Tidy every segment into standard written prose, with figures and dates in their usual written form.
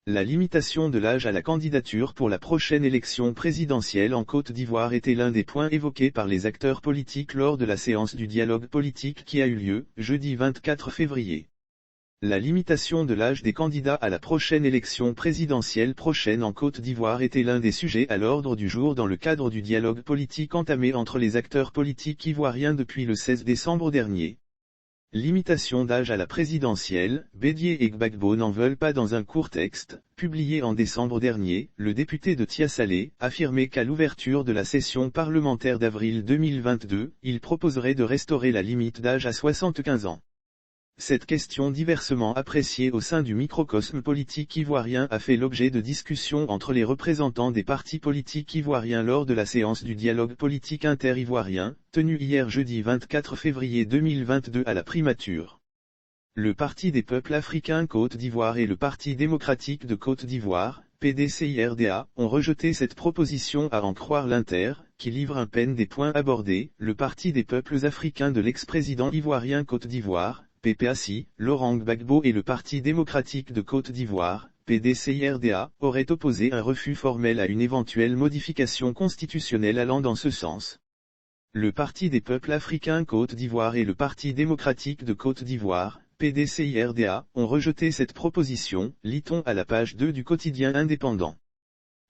La limitation de l'âge à la candidature pour la prochaine élection présidentielle en Côte d'Ivoire était l'un des points évoqués par les acteurs politiques lors de la séance du dialogue politique qui a eu lieu, jeudi 24 février. La limitation de l'âge des candidats à la prochaine élection présidentielle prochaine en Côte d'Ivoire était l'un des sujets à l'ordre du jour dans le cadre du dialogue politique entamé entre les acteurs politiques ivoiriens depuis le 16 décembre dernier. Limitation d'âge à la présidentielle, Bédié et Gbagbo n'en veulent pas. Dans un court texte, publié en décembre dernier, le député de Tiassalé affirmait qu'à l'ouverture de la session parlementaire d'avril 2022, il proposerait de restaurer la limite d'âge à 75 ans. Cette question diversement appréciée au sein du microcosme politique ivoirien a fait l'objet de discussions entre les représentants des partis politiques ivoiriens lors de la séance du dialogue politique inter-ivoirien, tenue hier jeudi 24 février 2022 à la primature. Le Parti des peuples africains Côte d'Ivoire et le Parti démocratique de Côte d'Ivoire, PDCIRDA, ont rejeté cette proposition à en croire l'Inter, qui livre à peine des points abordés. Le Parti des peuples africains de l'ex-président ivoirien Côte d'Ivoire, PPACI, Laurent Gbagbo et le Parti démocratique de Côte d'Ivoire, PDCIRDA, auraient opposé un refus formel à une éventuelle modification constitutionnelle allant dans ce sens. Le Parti des peuples africains Côte d'Ivoire et le Parti démocratique de Côte d'Ivoire, PDCIRDA, ont rejeté cette proposition, lit-on à la page 2 du quotidien indépendant.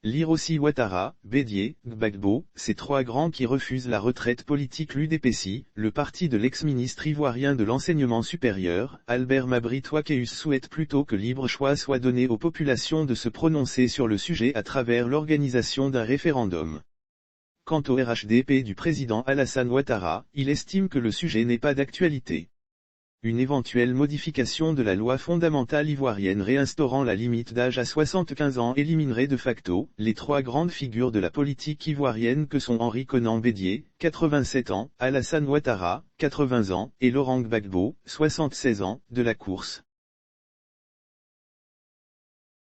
Lire aussi Ouattara, Bédié, Gbagbo, ces trois grands qui refusent la retraite politique. L'UDPSI, le parti de l'ex-ministre ivoirien de l'enseignement supérieur, Albert Mabry Touakeus, souhaite plutôt que libre choix soit donné aux populations de se prononcer sur le sujet à travers l'organisation d'un référendum. Quant au RHDP du président Alassane Ouattara, il estime que le sujet n'est pas d'actualité. Une éventuelle modification de la loi fondamentale ivoirienne réinstaurant la limite d'âge à 75 ans éliminerait de facto les trois grandes figures de la politique ivoirienne que sont Henri Konan Bédié, 87 ans, Alassane Ouattara, 80 ans, et Laurent Gbagbo, 76 ans, de la course.